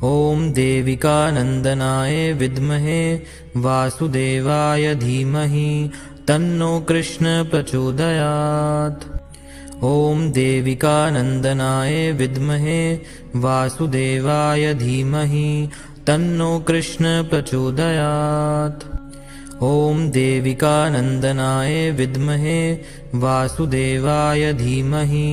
ॐ देविकानन्दनाय विद्महे वासुदेवाय धीमहि तन्नो कृष्ण प्रचोदयात्। ॐ देविकानन्दनाय विद्महे वासुदेवाय धीमहि तन्नो कृष्ण प्रचोदयात्। ॐ देविकानन्दनाय विद्महे वासुदेवाय धीमहि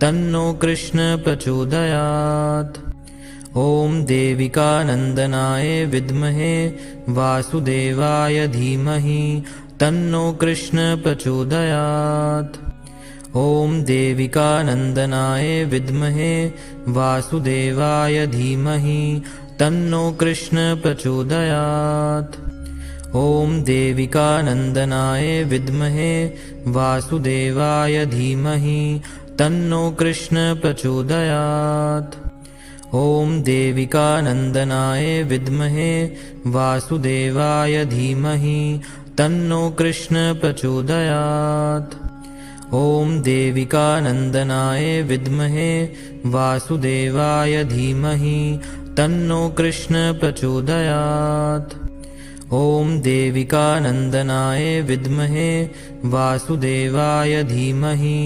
तन्नो कृष्ण प्रचोदयात्। ॐ देविकानन्दनाय विद्महे वासुदेवाय धीमहि तन्नो कृष्ण प्रचोदयात्। ॐ देविकानन्दनाय विद्महे वासुदेवाय धीमहि तन्नो कृष्ण प्रचोदयात्। ॐ देविकानन्दनाय विद्महे वासुदेवाय धीमहि तन्नो कृष्ण प्रचोदयात्। ॐ देविकानन्दनाय विद्महे वासुदेवाय धीमहि तन्नो कृष्ण प्रचोदयात्। ॐ देविकानन्दनाय विद्महे वासुदेवाय धीमहि तन्नो कृष्ण प्रचोदयात्। ॐ देविकानन्दनाय विद्महे वासुदेवाय धीमहि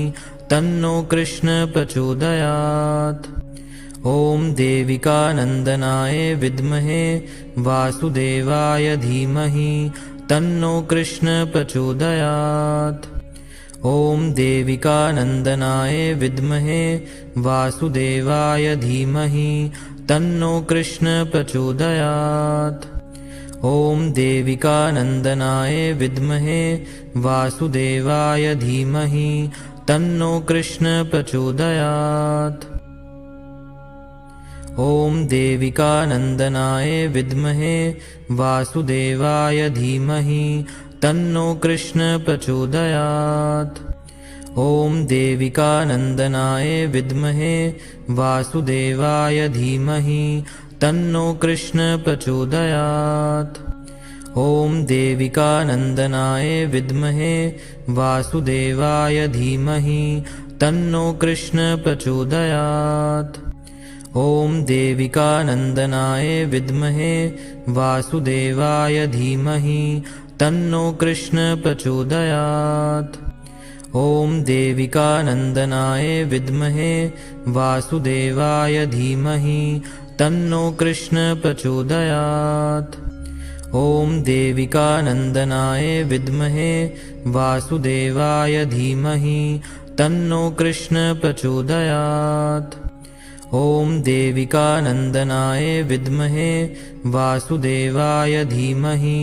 तन्नो कृष्ण प्रचोदयात्। ॐ देविकानन्दनाय विद्महे वासुदेवाय धीमहि तन्नो कृष्ण प्रचोदयात्। ॐ देविकानन्दनाय विद्महे वासुदेवाय धीमहि तन्नो कृष्ण प्रचोदयात्। ॐ देविकानन्दनाय विद्महे वासुदेवाय धीमहि तन्नो कृष्ण प्रचोदयात्। ॐ देविकानन्दनाय विद्महे वासुदेवाय धीमहि तन्नो कृष्ण प्रचोदयात्। ॐ देविकानन्दनाय विद्महे वासुदेवाय धीमहि तन्नो कृष्ण प्रचोदयात्। ॐ देविकानन्दनाय विद्महे वासुदेवाय धीमहि तन्नो कृष्ण प्रचोदयात्। ॐ देविकानन्दनाय विद्महे वासुदेवाय धीमहि तन्नो कृष्ण प्रचोदयात्। ॐ देविकानन्दनाय विद्महे वासुदेवाय धीमहि तन्नो कृष्ण प्रचोदयात्। ॐ देविकानन्दनाय विद्महे वासुदेवाय धीमहि तन्नो कृष्ण प्रचोदयात्। ॐ देविकानन्दनाय विद्महे वासुदेवाय धीमहि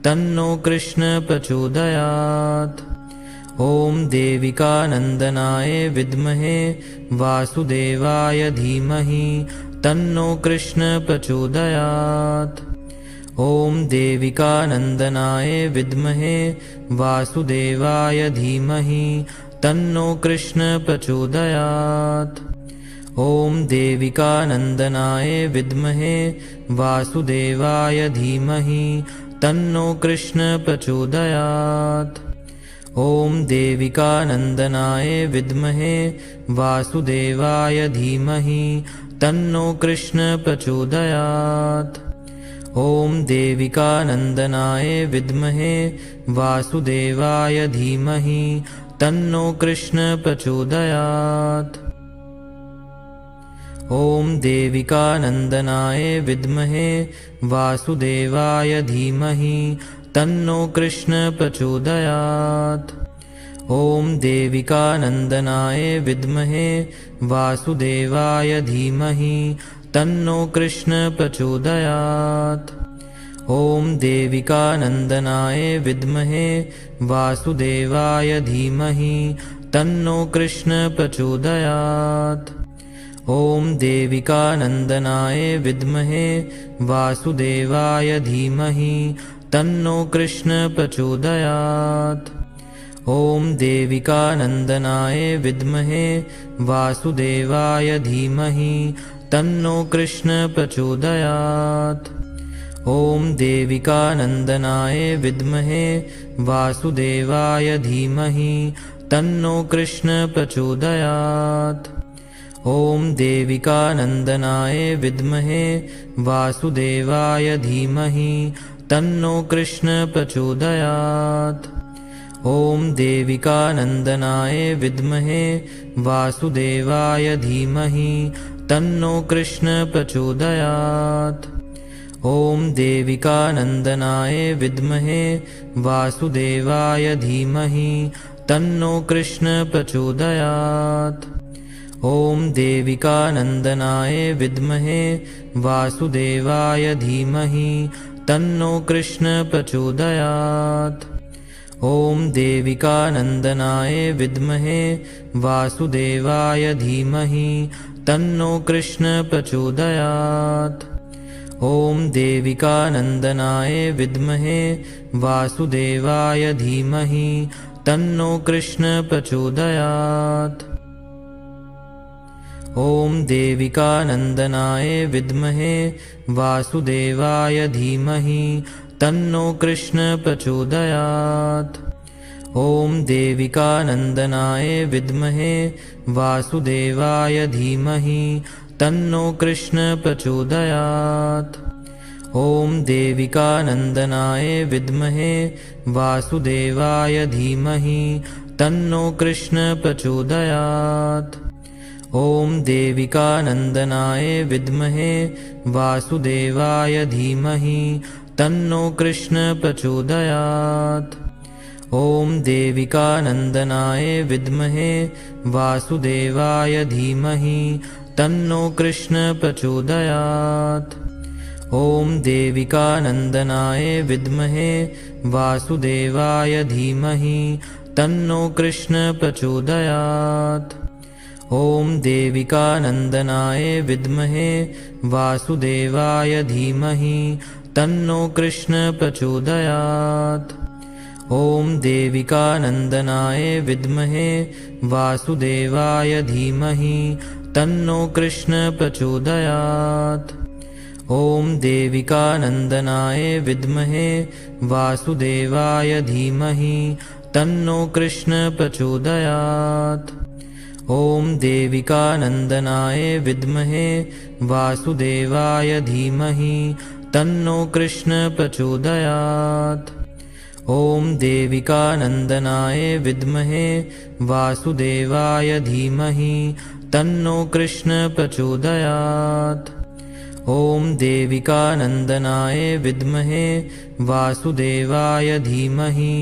तन्नो कृष्ण प्रचोदयात्। ॐ देविकानन्दनाय विद्महे वासुदेवाय धीमहि तन्नो कृष्ण प्रचोदयात्। ॐ देविकानन्दनाय विद्महे वासुदेवाय धीमहि तन्नो कृष्ण प्रचोदयात्। ॐ देविकानन्दनाय विद्महे वासुदेवाय धीमहि तन्नो कृष्ण प्रचोदयात्। ॐ देविकानन्दनाय विद्महे वासुदेवाय धीमहि तन्नो कृष्ण प्रचोदयात्। ॐ देविकानन्दनाय विद्महे वासुदेवाय धीमहि तन्नो कृष्ण प्रचोदयात्। ॐ देविकानन्दनाय विद्महे वासुदेवाय धीमहि तन्नो कृष्ण प्रचोदयात्। ॐ देविकानन्दनाय विद्महे वासुदेवाय धीमहि तन्नो कृष्ण प्रचोदयात्। ॐ देविकानन्दनाय विद्महे वासुदेवाय धीमहि तन्नो कृष्ण प्रचोदयात्। ॐ देविकानन्दनाय विद्महे वासुदेवाय धीमहि तन्नो कृष्ण प्रचोदयात्। ॐ देविकानन्दनाय विद्महे वासुदेवाय धीमहि तन्नो कृष्ण प्रचोदयात्। ॐ देविकानन्दनाय विद्महे वासुदेवाय धीमहि तन्नो कृष्ण प्रचोदयात्। ॐ देविकानन्दनाय विद्महे वासुदेवाय धीमहि तन्नो कृष्ण प्रचोदयात्। ॐ देविकानन्दनाय विद्महे वासुदेवाय धीमहि तन्नो कृष्ण प्रचोदयात्। ॐ देविकानन्दनाय विद्महे वासुदेवाय धीमहि तन्नो कृष्ण प्रचोदयात्। ॐ देविकानन्दनाय विद्महे वासुदेवाय धीमहि तन्नो कृष्ण प्रचोदयात्। ॐ देविकानन्दनाय विद्महे वासुदेवाय धीमहि तन्नो कृष्ण प्रचोदयात्। ॐ देविकानन्दनाय विद्महे वासुदेवाय धीमहि तन्नो कृष्ण प्रचोदयात्। ॐ देविकानन्दनाय विद्महे वासुदेवाय धीमहि तन्नो कृष्ण प्रचोदयात्। ॐ देविकानन्दनाय विद्महे वासुदेवाय धीमहि तन्नो कृष्ण प्रचोदयात्। ॐ देविकानन्दनाय विद्महे वासुदेवाय धीमहि तन्नो कृष्ण प्रचोदयात्। ॐ देविकानन्दनाय विद्महे वासुदेवाय धीमहि तन्नो कृष्ण प्रचोदयात्। ॐ देविकानन्दनाय विद्महे वासुदेवाय धीमहि तन्नो कृष्ण प्रचोदयात्। ॐ देविकानन्दनाय विद्महे वासुदेवाय धीमहि तन्नो कृष्ण प्रचोदयात्। ॐ देविकानन्दनाय विद्महे वासुदेवाय धीमहि तन्नो कृष्ण प्रचोदयात्। ॐ देविकानन्दनाय विद्महे वासुदेवाय धीमहि तन्नो कृष्ण प्रचोदयात्। ॐ देविकानन्दनाय विद्महे वासुदेवाय धीमहि तन्नो कृष्ण प्रचोदयात्। ॐ देविकानन्दनाय विद्महे वासुदेवाय धीमहि तन्नो कृष्ण प्रचोदयात्। ॐ देविकानन्दनाय विद्महे वासुदेवाय धीमहि तन्नो कृष्ण प्रचोदयात्। ॐ देविकानन्दनाय विद्महे वासुदेवाय धीमहि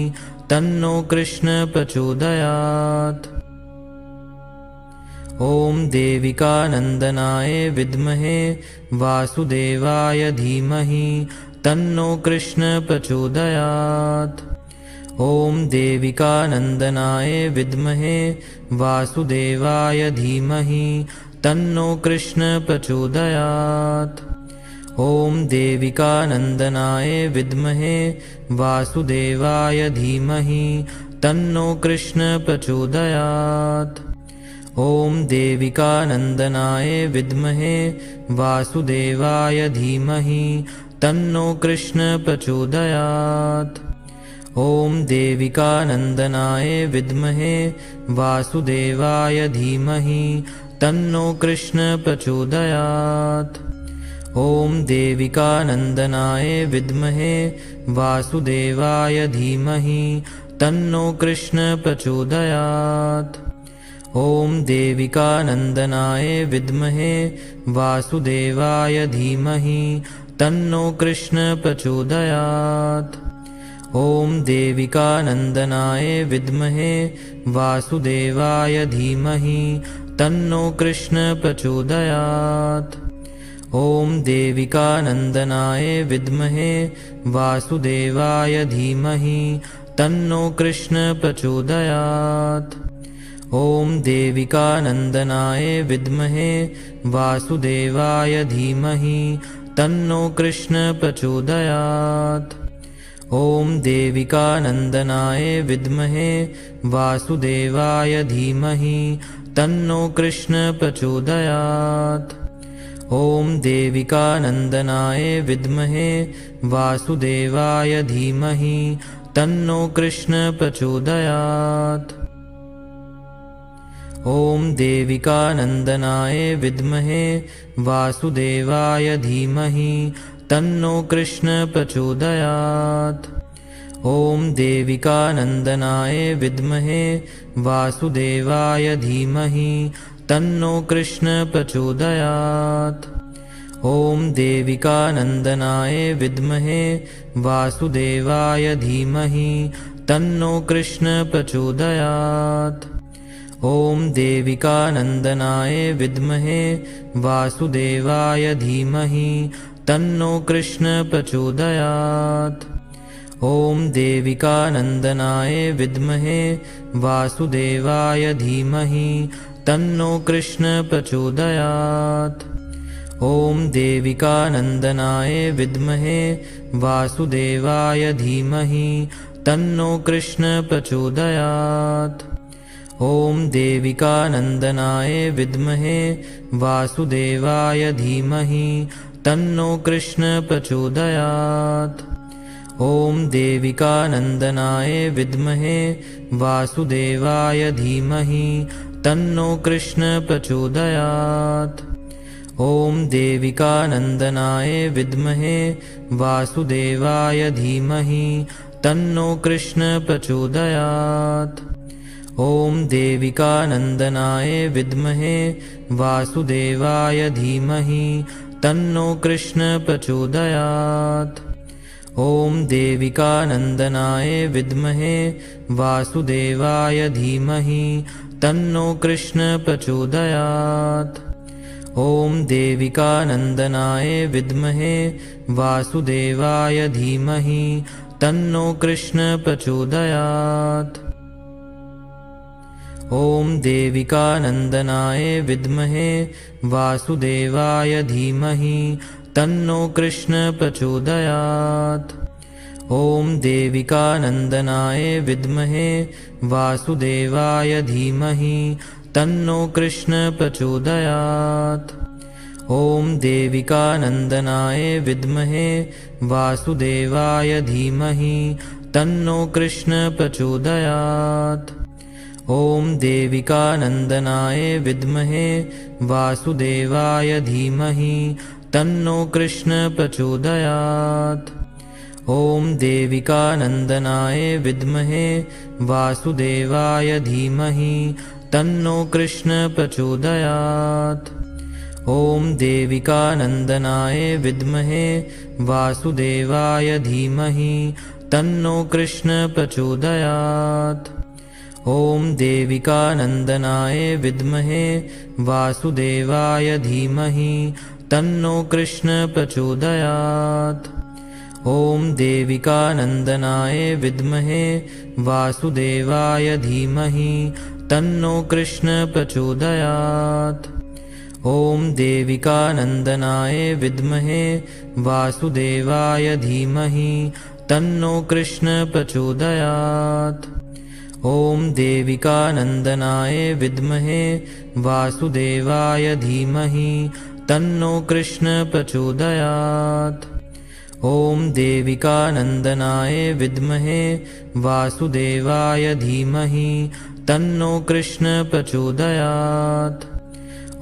तन्नो कृष्ण प्रचोदयात्। ॐ देविकानन्दनाय विद्महे वासुदेवाय धीमहि तन्नो कृष्ण प्रचोदयात्। ॐ देविकानन्दनाय विद्महे वासुदेवाय धीमहि तन्नो कृष्ण प्रचोदयात्। ॐ देविकानन्दनाय विद्महे वासुदेवाय धीमहि तन्नो कृष्ण प्रचोदयात्। ॐ देविकानन्दनाय विद्महे वासुदेवाय धीमहि तन्नो कृष्ण प्रचोदयात्। ॐ देविकानन्दनाय विद्महे वासुदेवाय धीमहि तन्नो कृष्ण प्रचोदयात्। ॐ देविकानन्दनाय विद्महे वासुदेवाय धीमहि तन्नो कृष्ण प्रचोदयात्। ॐ देविकानन्दनाय विद्महे वासुदेवाय धीमहि तन्नो कृष्ण प्रचोदयात्। ॐ देविकानन्दनाय विद्महे वासुदेवाय धीमहि तन्नो कृष्ण प्रचोदयात्। ॐ देविकानन्दनाय विद्महे वासुदेवाय धीमहि तन्नो कृष्ण प्रचोदयात्। ॐ देविकानन्दनाय विद्महे वासुदेवाय धीमहि तन्नो कृष्ण प्रचोदयात्। ॐ देविकानन्दनाय विद्महे वासुदेवाय धीमहि तन्नो कृष्ण प्रचोदयात्। ॐ देविकानन्दनाय विद्महे वासुदेवाय धीमहि तन्नो कृष्ण प्रचोदयात्। ॐ देविकानन्दनाय विद्महे वासुदेवाय धीमहि तन्नो कृष्ण प्रचोदयात्। ॐ देविकानन्दनाय विद्महे वासुदेवाय धीमहि तन्नो कृष्ण प्रचोदयात्। ॐ देविकानन्दनाय विद्महे वासुदेवाय धीमहि तन्नो कृष्ण प्रचोदयात्। ॐ देविकानन्दनाय विद्महे वासुदेवाय धीमहि तन्नो कृष्ण प्रचोदयात्। ॐ देविकानन्दनाय विद्महे वासुदेवाय धीमहि तन्नो कृष्ण प्रचोदयात्। ॐ देविकानन्दनाय विद्महे वासुदेवाय धीमहि तन्नो कृष्ण प्रचोदयात्। ॐ देविकानन्दनाय विद्महे वासुदेवाय धीमहि तन्नो कृष्ण प्रचोदयात्। ॐ देविकानन्दनाय विद्महे वासुदेवाय धीमहि तन्नो कृष्ण प्रचोदयात्। ॐ देविकानन्दनाय विद्महे वासुदेवाय धीमहि तन्नो कृष्ण प्रचोदयात्। ॐ देविकानन्दनाय विद्महे वासुदेवाय धीमहि तन्नो कृष्ण प्रचोदयात्। ॐ देविकानन्दनाय विद्महे वासुदेवाय धीमहि तन्नो कृष्ण प्रचोदयात्। ॐ देविकानन्दनाय विद्महे वासुदेवाय धीमहि तन्नो कृष्ण प्रचोदयात्। ॐ देविकानन्दनाय विद्महे वासुदेवाय धीमहि तन्नो कृष्ण प्रचोदयात्। ॐ देविकानन्दनाय विद्महे वासुदेवाय धीमहि तन्नो कृष्ण प्रचोदयात्। ॐ देविकानन्दनाय विद्महे वासुदेवाय धीमहि तन्नो कृष्ण प्रचोदयात्। ॐ देविकानन्दनाय विद्महे वासुदेवाय धीमहि तन्नो कृष्ण प्रचोदयात्। ॐ देविकानन्दनाय विद्महे वासुदेवाय धीमहि तन्नो कृष्ण प्रचोदयात्। ॐ देविकानन्दनाय विद्महे वासुदेवाय धीमहि तन्नो कृष्ण प्रचोदयात्। ॐ देविकानन्दनाय विद्महे वासुदेवाय धीमहि तन्नो कृष्ण प्रचोदयात्। ॐ देविकानन्दनाय विद्महे वासुदेवाय धीमहि तन्नो कृष्ण प्रचोदयात्। ॐ देविकानन्दनाय विद्महे वासुदेवाय धीमहि तन्नो कृष्ण प्रचोदयात्। ॐ देविकानन्दनाय विद्महे वासुदेवाय धीमहि तन्नो कृष्ण प्रचोदयात्। ॐ देविकानन्दनाय विद्महे वासुदेवाय धीमहि तन्नो कृष्ण प्रचोदयात्।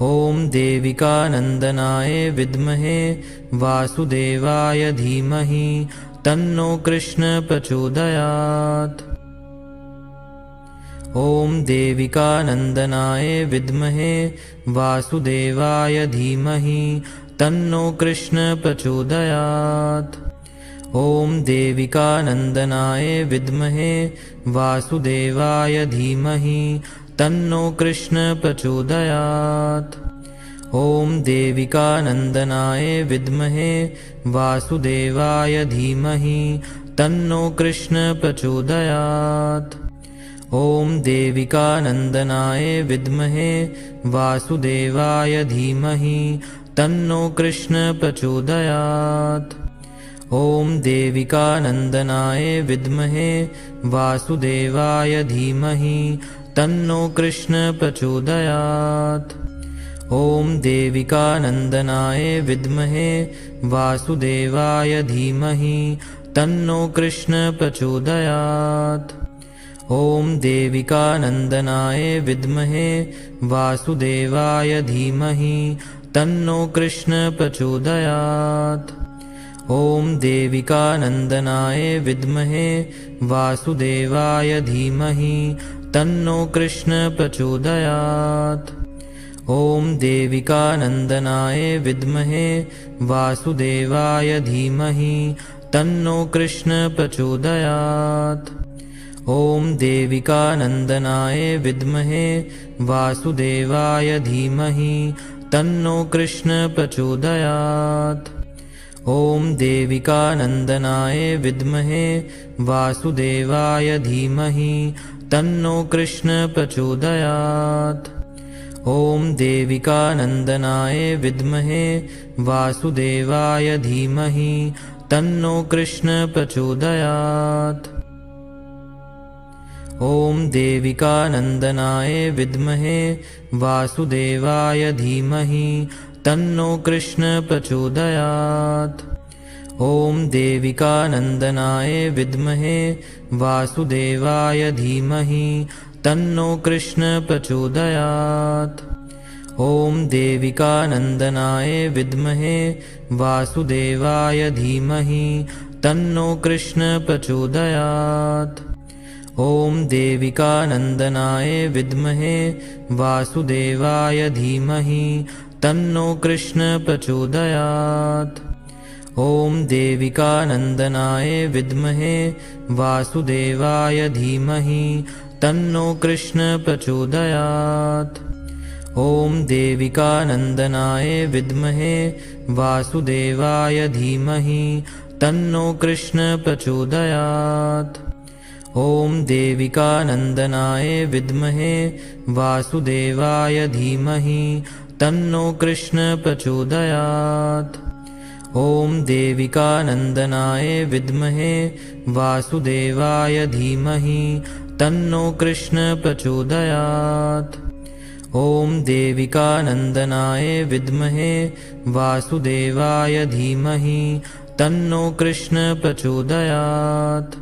ॐ देविकानन्दनाय विद्महे वासुदेवाय धीमहि तन्नो कृष्ण प्रचोदयात्। ॐ देविकानन्दनाय विद्महे वासुदेवाय धीमहि तन्नो कृष्ण प्रचोदयात्। ॐ देविकानन्दनाय विद्महे वासुदेवाय धीमहि तन्नो कृष्ण प्रचोदयात्। ॐ देविकानन्दनाय विद्महे वासुदेवाय धीमहि तन्नो कृष्ण प्रचोदयात्। ॐ देविकानन्दनाय विद्महे वासुदेवाय धीमहि तन्नो कृष्ण प्रचोदयात्। ॐ देविकानन्दनाय विद्महे वासुदेवाय धीमहि तन्नो कृष्ण प्रचोदयात्। ॐ देविकानन्दनाय विद्महे वासुदेवाय धीमहि तन्नो कृष्ण प्रचोदयात्। ॐ देविकानन्दनाय विद्महे वासुदेवाय धीमहि तन्नो कृष्ण प्रचोदयात्। ॐ देविकानन्दनाय विद्महे वासुदेवाय धीमहि तन्नो कृष्ण प्रचोदयात्। ॐ देविकानन्दनाय विद्महे वासुदेवाय धीमहि तन्नो कृष्ण प्रचोदयात्। ॐ देविकानन्दनाय विद्महे वासुदेवाय धीमहि तन्नो कृष्ण प्रचोदयात्। ॐ देविकानन्दनाय विद्महे वासुदेवाय धीमहि तन्नो कृष्ण प्रचोदयात्। ॐ देविकानन्दनाय विद्महे वासुदेवाय धीमहि तन्नो कृष्ण प्रचोदयात्। ॐ देविकानन्दनाय विद्महे वासुदेवाय धीमहि तन्नो कृष्ण प्रचोदयात्। ॐ देविकानन्दनाय विद्महे वासुदेवाय धीमहि तन्नो कृष्ण प्रचोदयात्। ॐ देविकानन्दनाय विद्महे वासुदेवाय धीमहि तन्नो कृष्ण प्रचोदयात्। ॐ देविकानन्दनाय विद्महे वासुदेवाय धीमहि तन्नो कृष्ण प्रचोदयात्। ॐ देविकानन्दनाय विद्महे वासुदेवाय धीमहि तन्नो कृष्ण प्रचोदयात्। ॐ देविकानन्दनाय विद्महे वासुदेवाय धीमहि तन्नो कृष्ण प्रचोदयात्। ॐ देविकानन्दनाय विद्महे वासुदेवाय धीमहि तन्नो कृष्ण प्रचोदयात्। ॐ देविकानन्दनाय विद्महे वासुदेवाय धीमहि तन्नो कृष्ण प्रचोदयात्। ॐ देविकानन्दनाय विद्महे वासुदेवाय धीमहि तन्नो कृष्ण प्रचोदयात्।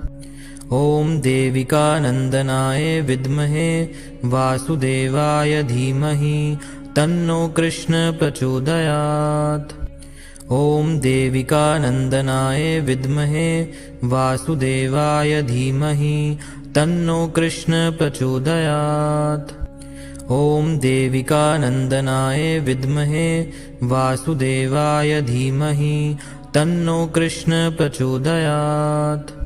ॐ देविकानन्दनाय विद्महे वासुदेवाय धीमहि तन्नो कृष्ण प्रचोदयात्। ॐ देविकानन्दनाय विद्महे वासुदेवाय धीमहि तन्नो कृष्ण प्रचोदयात्। ॐ देविकानन्दनाय विद्महे वासुदेवाय धीमहि तन्नो कृष्ण प्रचोदयात्।